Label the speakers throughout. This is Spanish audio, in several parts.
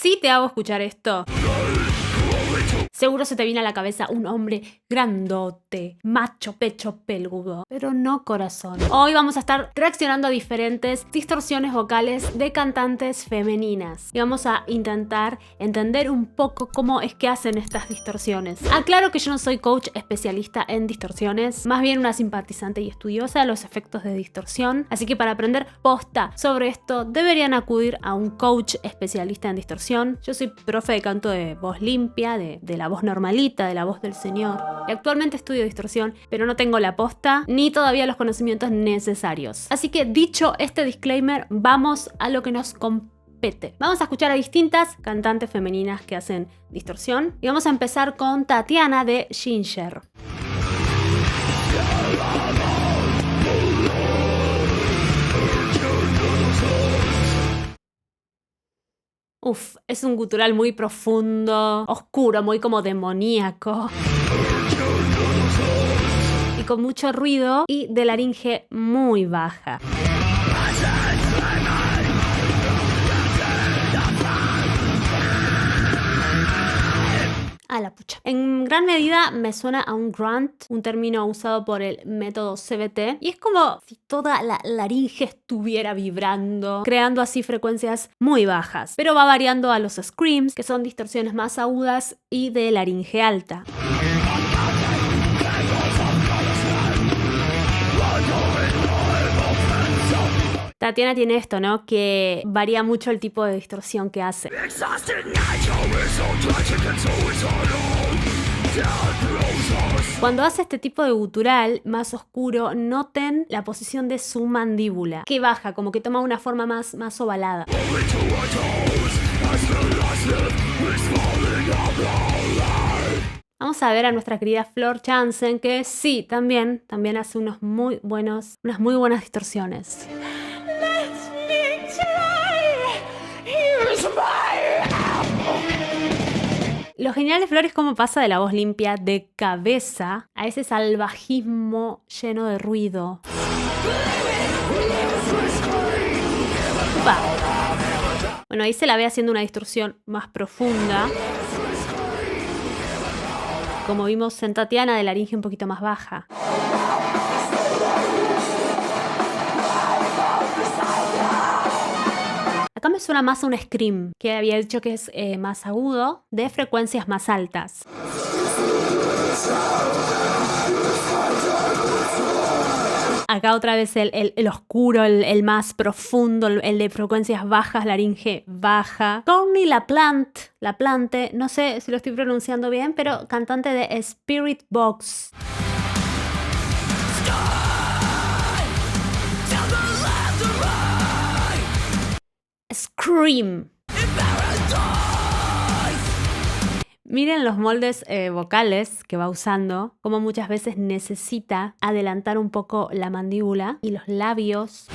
Speaker 1: Si te hago escuchar esto, seguro se te viene a la cabeza un hombre grandote, macho, pecho peludo, pero no corazón. Hoy vamos a estar reaccionando a diferentes distorsiones vocales de cantantes femeninas y vamos a intentar entender un poco cómo es que hacen estas distorsiones. Aclaro que yo no soy coach especialista en distorsiones, más bien una simpatizante y estudiosa de los efectos de distorsión, así que para aprender posta sobre esto deberían acudir a un coach especialista en distorsión. Yo soy profe de canto de voz limpia, de la voz normalita, de la voz del Señor. Y actualmente estudio distorsión, pero no tengo la posta ni todavía los conocimientos necesarios. Así que dicho este disclaimer, vamos a lo que nos compete. Vamos a escuchar a distintas cantantes femeninas que hacen distorsión. Y vamos a empezar con Tatiana de Ginger. Uf, es un gutural muy profundo, oscuro, muy como demoníaco. Y con mucho ruido y de laringe muy baja. A la pucha. En gran medida me suena a un grunt, un término usado por el método CBT, y es como si toda la laringe estuviera vibrando, creando así frecuencias muy bajas, pero va variando a los screams, que son distorsiones más agudas y de laringe alta. Tatiana tiene esto, ¿no? Que varía mucho el tipo de distorsión que hace. Cuando hace este tipo de gutural más oscuro, noten la posición de su mandíbula, que baja, como que toma una forma más ovalada. Vamos a ver a nuestra querida Flor Jansen, que sí, también hace unas muy buenas distorsiones. Lo genial de Flor es cómo pasa de la voz limpia de cabeza a ese salvajismo lleno de ruido. ¡Upa! Bueno, ahí se la ve haciendo una distorsión más profunda. Como vimos en Tatiana, de laringe un poquito más baja. Acá me suena más a un scream, que había dicho que es más agudo, de frecuencias más altas. Acá otra vez el oscuro, el más profundo, el de frecuencias bajas, laringe baja. Courtney LaPlante, no sé si lo estoy pronunciando bien, pero cantante de Spirit Box. Scream. Miren los moldes vocales que va usando, como muchas veces necesita adelantar un poco la mandíbula y los labios.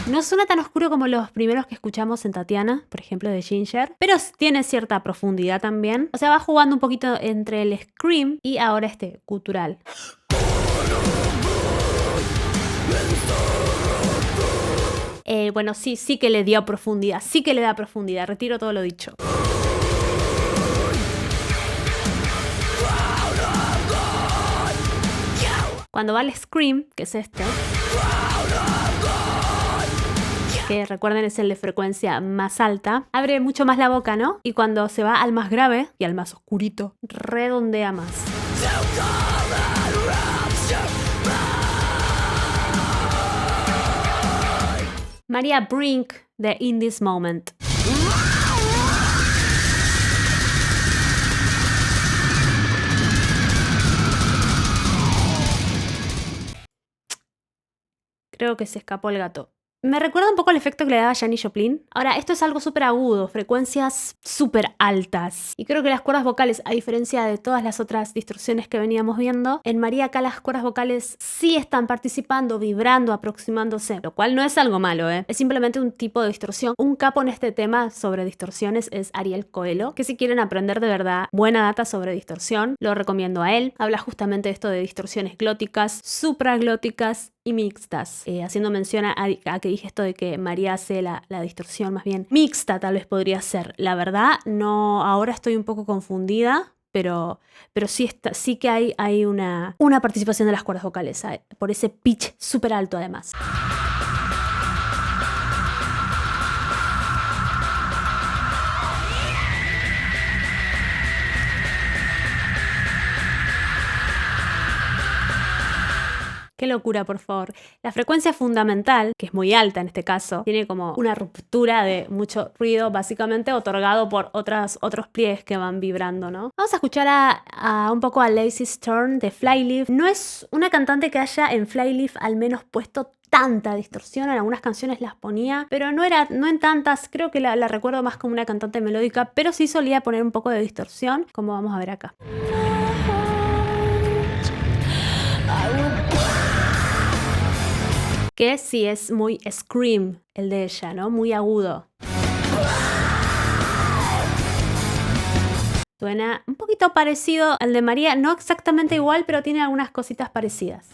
Speaker 1: No suena tan oscuro como los primeros que escuchamos en Tatiana, por ejemplo de Ginger, pero tiene cierta profundidad también. O sea, va jugando un poquito entre el scream y ahora este gutural. Bueno, sí que le dio profundidad, sí que le da profundidad, retiro todo lo dicho. Cuando va al scream, que es este, que recuerden es el de frecuencia más alta, abre mucho más la boca, ¿no? Y cuando se va al más grave y al más oscurito, redondea más. Maria Brink de In This Moment. Creo que se escapó el gato. Me recuerda un poco al efecto que le daba Janis Joplin. Ahora, esto es algo súper agudo, frecuencias súper altas. Y creo que las cuerdas vocales, a diferencia de todas las otras distorsiones que veníamos viendo, en María acá las cuerdas vocales sí están participando, vibrando, aproximándose, lo cual no es algo malo, ¿eh? Es simplemente un tipo de distorsión. Un capo en este tema sobre distorsiones es Ariel Coelho, que si quieren aprender de verdad buena data sobre distorsión, lo recomiendo a él. Habla justamente de esto de distorsiones glóticas, supraglóticas y mixtas, haciendo mención a que dije esto de que María hace la distorsión más bien mixta, tal vez podría ser. La verdad, no, ahora estoy un poco confundida. Pero sí que hay una participación de las cuerdas vocales, ¿sabes? Por ese pitch súper alto además. Qué locura, por favor. La frecuencia fundamental, que es muy alta en este caso, tiene como una ruptura de mucho ruido, básicamente otorgado por otros pliegues que van vibrando, ¿no? Vamos a escuchar un poco a Lazy Stern de Flyleaf. No es una cantante que haya en Flyleaf al menos puesto tanta distorsión, en algunas canciones las ponía, pero no en tantas. Creo que la recuerdo más como una cantante melódica, pero sí solía poner un poco de distorsión, como vamos a ver acá. Que sí es muy scream el de ella, ¿no? Muy agudo. Suena un poquito parecido al de María, no exactamente igual, pero tiene algunas cositas parecidas.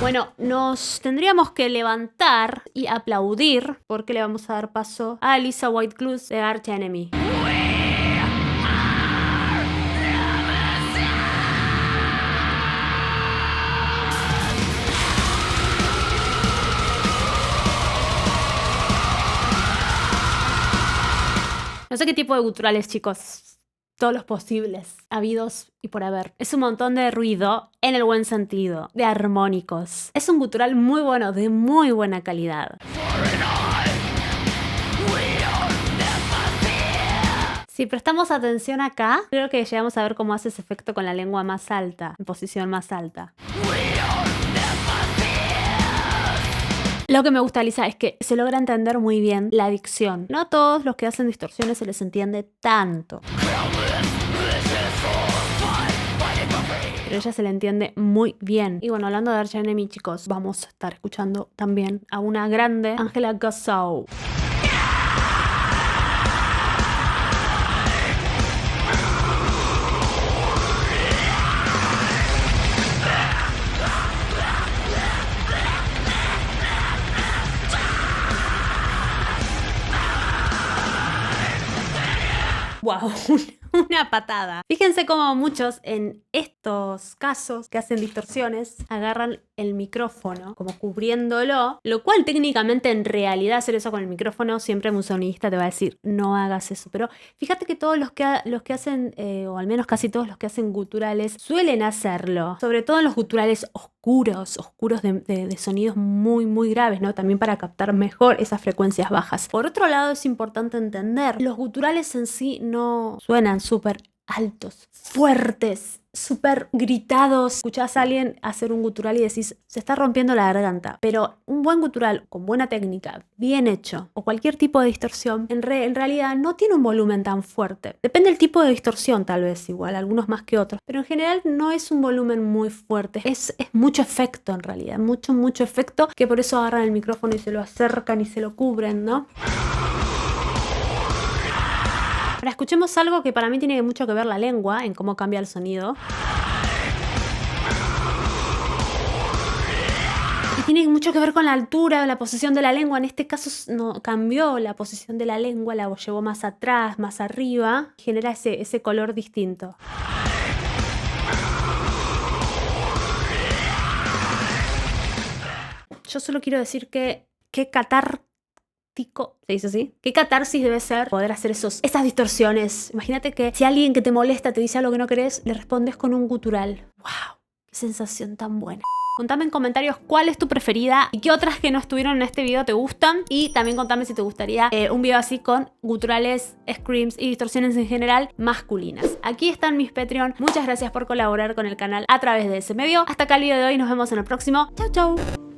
Speaker 1: Bueno, nos tendríamos que levantar y aplaudir porque le vamos a dar paso a Lisa White-Clues de Arch Enemy. No sé qué tipo de guturales, chicos. Todos los posibles, habidos y por haber. Es un montón de ruido en el buen sentido, de armónicos. Es un gutural muy bueno, de muy buena calidad. Si prestamos atención acá, creo que llegamos a ver cómo hace ese efecto con la lengua más alta, en posición más alta. Lo que me gusta, Lisa, es que se logra entender muy bien la dicción. No a todos los que hacen distorsiones se les entiende tanto. Pero a ella se le entiende muy bien. Y bueno, hablando de Arch Enemy, chicos, vamos a estar escuchando también a una grande, Angela Gossow. ¡Wow! Una patada. Fíjense cómo muchos en estos casos que hacen distorsiones agarran el micrófono como cubriéndolo, lo cual técnicamente en realidad hacer eso con el micrófono siempre un sonidista te va a decir no hagas eso, pero fíjate que todos los que hacen o al menos casi todos los que hacen guturales suelen hacerlo, sobre todo en los guturales oscuros de sonidos muy muy graves, ¿no? También para captar mejor esas frecuencias bajas. Por otro lado, es importante entender, los guturales en sí no suenan súper altos, fuertes, súper gritados. Escuchás a alguien hacer un gutural y decís, se está rompiendo la garganta. Pero un buen gutural con buena técnica, bien hecho, o cualquier tipo de distorsión, en realidad no tiene un volumen tan fuerte. Depende del tipo de distorsión, tal vez igual, algunos más que otros. Pero en general no es un volumen muy fuerte. Es mucho efecto en realidad, mucho efecto, que por eso agarran el micrófono y se lo acercan y se lo cubren, ¿no? Ahora escuchemos algo que para mí tiene mucho que ver la lengua en cómo cambia el sonido. Y tiene mucho que ver con la altura, la posición de la lengua. En este caso no cambió la posición de la lengua, la llevó más atrás, más arriba. Genera ese color distinto. Yo solo quiero decir que ¿se dice así? ¿Qué catarsis debe ser poder hacer esas distorsiones? Imagínate que si alguien que te molesta te dice algo que no querés, le respondes con un gutural. ¡Wow! ¡Qué sensación tan buena! Contame en comentarios cuál es tu preferida y qué otras que no estuvieron en este video te gustan. Y también contame si te gustaría un video así con guturales, screams y distorsiones en general masculinas. Aquí están mis Patreon. Muchas gracias por colaborar con el canal a través de ese medio. Hasta acá el video de hoy. Nos vemos en el próximo. ¡Chau, chau!